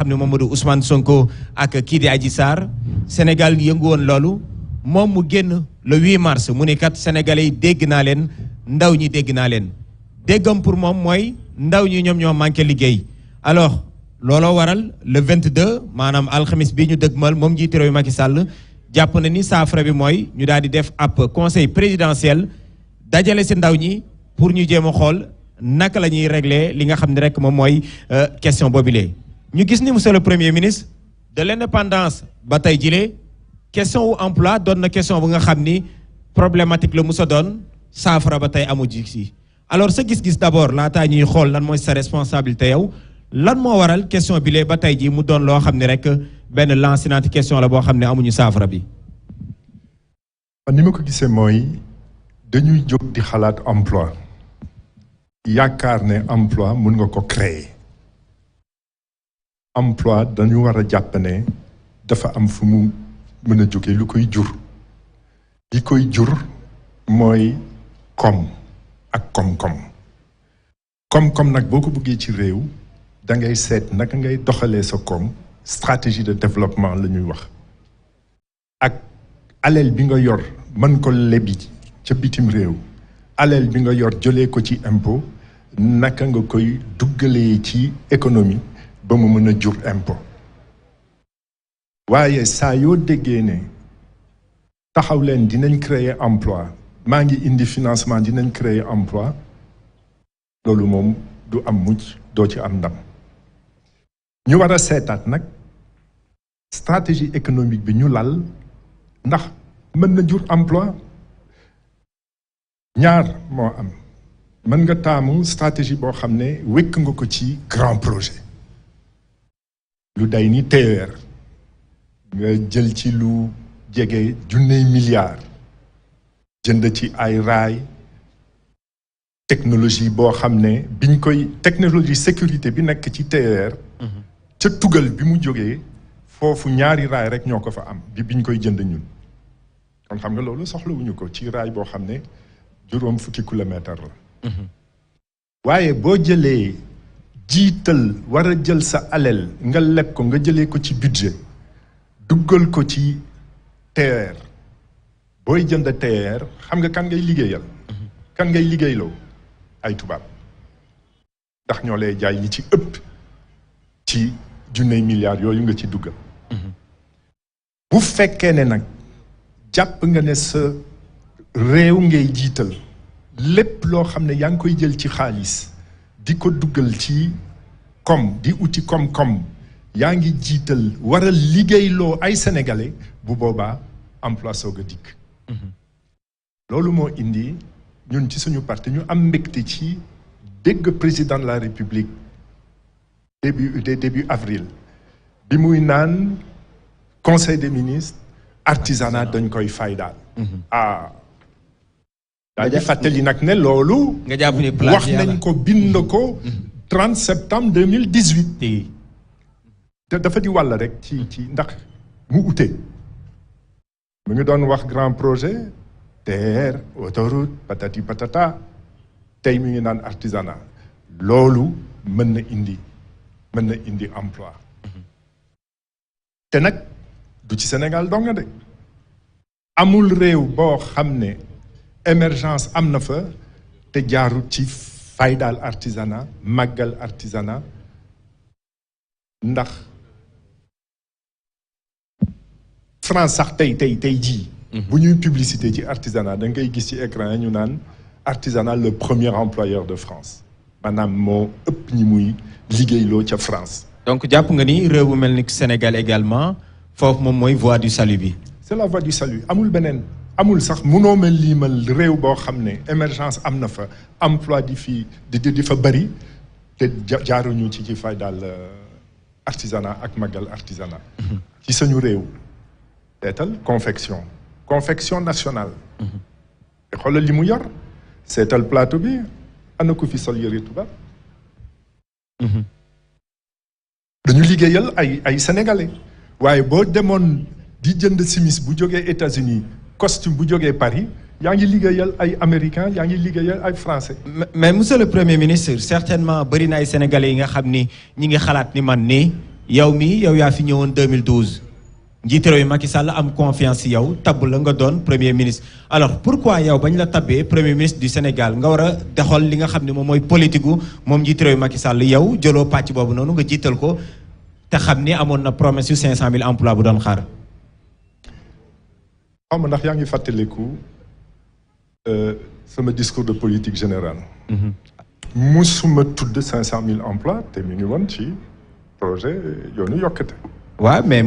xam ne Mamadou Ousmane Sonko ak kii di Adji Sarr Sénégal yëngu woon loolu moom mu génn le 8 mars mu ne kat sénégalais yi dégg naa leen ndaw ñi dégg naa leen déggam pour moom mooy ndaw ñi ñoom ñoo manqué liggéey alors looloo waral le 22 maanaam alxamis bi ñu dëgmal moom njiitu réew Macky Sall jàpp na ni saafara bi mooy ñu daal di def ab conseil présidentiel dajale si ndaw ñi pour ñu jéem a xool naka la ñuy régler li nga xam ne rek moom mooy question boobilee ñu gis ni monsieur le premier ministre de l'indépendance ba tey jilee question wu emploi doon na question bu nga xam ni problématique la musa doon saafara ba tey amu ji si alors sa gis-gis d'abord laataa ñuy xool lan mooy sa responsabilité yow lan moo waral question bi lee ba tey ji mu doon loo xam ne rek benn lancinante question la boo xam ne amuñu saafara bi. ni ma ko gisee mooy dañuy jóg di xalaat emploi yaakaar ne emploi mun nga ko créer emploi dañu war a jàpp ne dafa am fu mu mën a jóge lu koy jur li koy jur mooy koom ak koom-koom koom-koom nag boo ko bëggee ci réew da ngay seet naka ngay doxalee sa koom stratégie de développement la ñuy wax ak alal bi nga yor mën ko lebi ca bitim réew alal bi nga yor jëlee ko ci impôt naka nga koy duggalee ci économie ba mu mën a jur impôt waaye saa yoo déggee ne taxaw leen dinañ créer emploi maa ngi indi financement dinañ créer emploi loolu moom du am mujj doo ci am ndam ñu war a seetaat nag stratégie économique bi ñu lal ndax mën na jur emploi ñaar moo am mën nga taamu stratégie boo xam ne wékk nga ko ci grand projet lu day ni TER nga jël ci lu jege junney milliards jënd ci ay raay technologie boo xam ne biñ koy technologie sécurité bi nekk ci TER ca tugal bi mu jógee foofu ñaari raay rek ñoo ko fa am biñ koy jënd ñun kon xam nga loolu soxlawuñu ko ci raay boo xam ne juróom fukki kilomètre la waaye boo jëlee jiital war a jël sa alal nga leb ko nga jëlee ko ci budget duggal ko ci TER booy jënd TER xam nga kan ngay liggéeyal kan ngay liggéeyloo ay tubaab ndax ñoo lay jaay li ci ëpp ci junney milliards yooyu nga ci duggal bu fekkee ne nag jàpp nga ne sa réew ngay jiital lépp loo xam ne yaa ngi koy jël ci xaalis di ko duggal ci koom di uti koom-koom yaa ngi jiital war a liggéeyloo ay sénégalais bu boobaa emploi soog a dikk loolu moo indi ñun ci suñu parti ñu am mbégte ci dégg président de la république début avril bi muy naan conseil des ministres artisanat dañ koy faydaal daal di fàttali nag ne loolu nga jàpp ni wax nañ ko bind ko 30 septembre 2018 te dafa di wàll rek ci ndax mu ute mu ngi doon wax grand projet TER autoroute patati patata tey mi ngi naan artisanat loolu mën na indi emploi te nag du ci Sénégal dong nga de amul réew boo xam ne émergence am na fa te jaarut ci faydaal artisanat màggal artisanat ndax France sax tey jii bu ñuy publicité ci artisanat da ngay gis ci écran ñu naan artisanat le premier employeur de France maanaam moo ëpp ñi muy liggéeyloo ca France. donc jàpp nga ni réew bu mel ni Sénégal également foofu moom mooy voie du salut bi. c'est la voie du salut amul beneen amul sax munoo mel liimal réew boo xam ne émergence am na fa emploi di fa bëri te jaaruñu ci fay daal artisanat ak magal artisanat. ci suñu réew. seetal confection nationale. te xoolal li mu yor seetal plateau bi ana ko fi sol yëre tubaab. dañu liggéeyal ay sénégalais waaye boo demoon di jënd simis bu jógee États-Unis costume bu jógee Paris yaa ngi liggéeyal ay américains yaa ngi liggéeyal ay français. mais monsieur le premier ministre certainement bëri na ay sénégalais yi nga xam ni ñi ngi xalaat ni man nii yow yaa fi ñëwoon 2012 njiit réew mi Macky Sall am confiance ci yow tabb la nga doon premier ministre alors pourquoi yow bañ la tabbee premier ministre du Sénégal nga war a doxal li nga xam ne moom mooy politique gu moom njiit réew mi Macky Sall yow jëloo pàcc boobu noonu nga jiital ko te xam ni amoon na promesse yu 500 000 emplois bu doon xaar. xaw ma ndax yaa ngi fàttaliku sama discours de politique générale. musuma tudd 500 000 emplois te mi ngi woon ci projet yoonu yokkute. waaw mais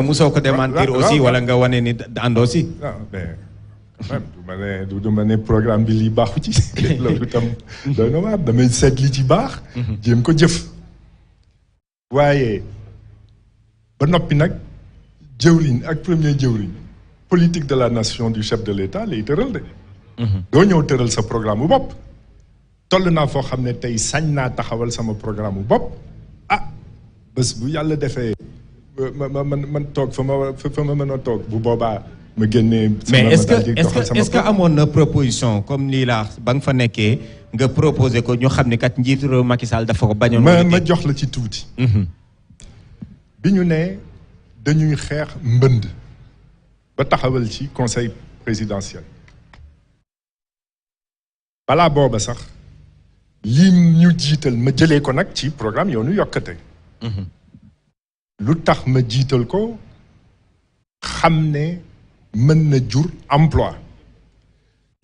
musoo ko démentir aussi wala nga wane ni àndoo si. non mais du ma ne programme bi lii baaxu ci. loolu itam doy na waar damay seet li ci baax. jéem ko jëf. waaye ba noppi nag jëwriñ ak premier jëwriñ politique de la nation du chef de l'État lay tëral de. doo ñëw tëral sa programme bu bopp. toll naa foo xam ne tey sañ naa taxawal sama programme bu bopp bés bu yàlla defee man toog fa ma mën a toog bu boobaa ma génnee. mais est-ce que amoon na proposition comme lii la ba nga fa nekkee nga proposé ko ñu xam ne kat njiitu réew Macky Sall dafa ko bañoon. ma jox la ci tuuti. bi ñu ne dañuy xeex mbënd ba taxawal ci conseil présidentiel balaa booba sax lii ñu jiital ma jëlee ko nag ci programme yoonu yokkate. lu tax ma jiital ko xam ne mën na jur emploi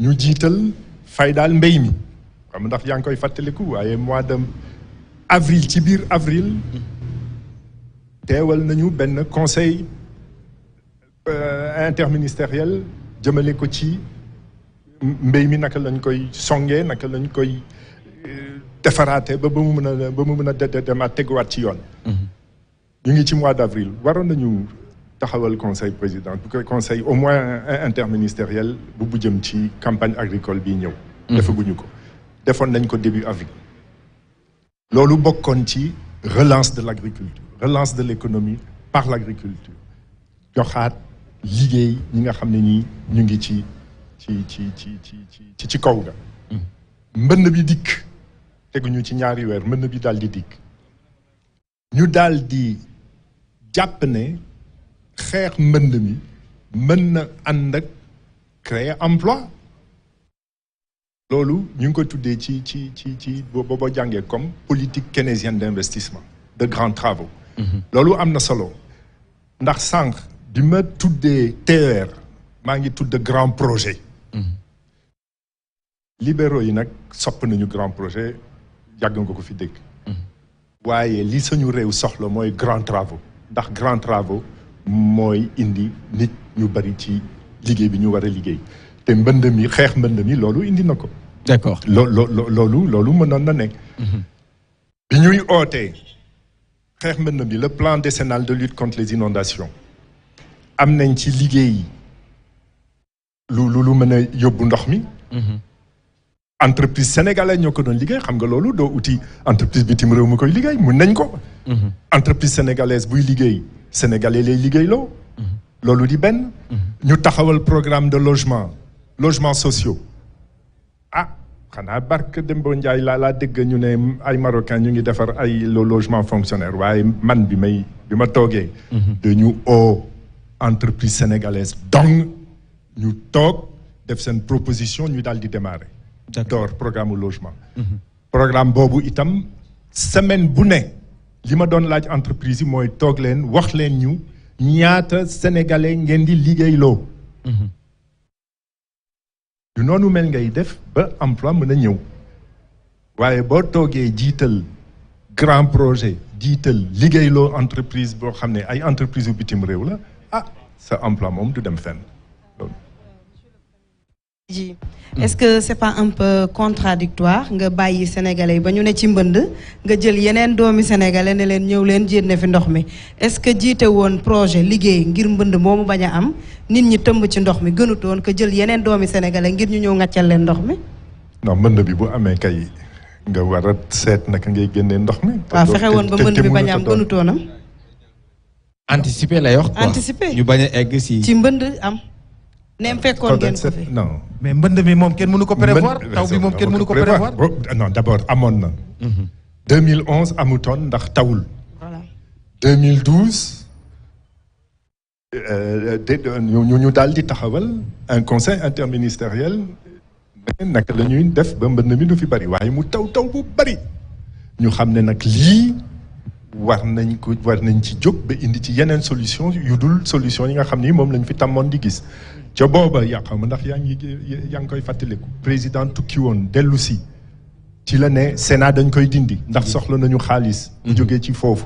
ñu jiital faydaal mbéy mi xam ndax yaa ngi koy fàttaliku waaye mois de avril ci biir avril teewal nañu benn conseil interministériel jëmale ko ci mbéy mi naka lañ koy songee naka lañ koy defaraate ba mu mën a demaat teguwaat ci yoon. ñu ngi ci mois d'avril waroon nañu taxawal conseil au moins interministériel bu jëm ci campagne agricole bi ñëw. defaguñu ko defoon nañ ko début avril. loolu bokkoon ci relance de l'agriculture relance de l'économie par l'agriculture joxaat liggéey ñi nga xam ne ñii ñu ngi ci kaw ga. mbënn bi dikk teguñu ci ñaari weer mbënn bi daal di dikk ñu daal di jàpp ne xeex mbënd mi mën na ànd ak créer emploi loolu ñu ngi ko tuddee ci boo jàngee comme politique keynésienne d'investissement de grands travaux. loolu am na solo ndax sànq bi ma tuddee TER maa ngi tudd grand projet. libéraux yi nag sopp nañu grand projet yàgg nga ko fi dégg. waaye li suñu réew soxla mooy grand travaux ndax grand travaux mooy indi nit ñu bari ci liggéey bi ñu war a liggéey te mbënd mi xeex mbënd mi loolu indi na ko. d'accord loolu mënoon na nekk. bi ñuy ootee xeex mbënd mi le plan décennal de lutte contre les inondations am nañ ci liggéey lu mën a yóbbu ndox mi. entreprise sénégalaise ñoo ko doon liggéey xam nga loolu doo uti entreprise bitim réew mu koy liggéey mun nañ ko. entreprise sénégalaise buy liggéey sénégalais lay liggéey loo. loolu di benn. ñu taxawal programme de logements sociaux. xanaa barke Demba Ndiaye laa dégg ñu ne ay marocains ñu ngi defar ay logement fonctionnaire waaye man bi ma toogee. dañu entreprise sénégalaise donc ñu toog def seen proposition ñu daal di démarrer. door programme logement. programme boobu itam semaine bu ne li ma doon laaj entreprise yi mooy toog leen wax leen ñu ñaata sénégalais ngeen di liggéeyloo. du noonu mel ngay def ba emploi mën a ñëw waaye boo toogee jiital grand projet jiital liggéeyloo entreprise boo xam ne ay entreprise yu bitim réew la sa emploi moom du dem fenn loolu. Est-ce que c'est pas un peu contradictoire nga bàyyi sénégalais yi ba ñu ne ci mbënd nga jël yeneen doomi sénégalais ne leen ñëw leen jénne fi ndox mi est-ce que jiite woon projet liggéey ngir mbënd moomu bañ a am nit ñi tëmb ci ndox mi gënutoon que jël yeneen doomi sénégalais ngir ñu ñëw ngàccal leen ndox mi. non mbënd bi bu amee kay nga war a seet naka ngay génnee ndox mi. waaw fexe woon ba mbënd bi bañ a am gënutoonam. anticiper lay wax quoi. anticiper ñu bañ a egg ci mbënd am. neem fekkoon ngeen ko fi non. mais mbënd mi moom kenn mënu ko prévoir taw bi moom kenn mënu ko prévoir. non d'abord amoon na. 2011 amutoon ndax tawul. voilà 2012 ñu daal di taxawal un conseil interministériel naka la ñuy def ba mbënd mi du fi bari waaye mu taw bu bari ñu xam ne nag lii war nañ ci jóg ba indi ci yeneen solution yu dul solution yi nga xam ni moom lañ fi tàmmoon di gis ca booba xam nga ndax yaa ngi koy fàttaliku président tukki woon dellu si ci la ne Sénat dañ koy dindi ndax soxla nañu xaalis bu jógee ci foofu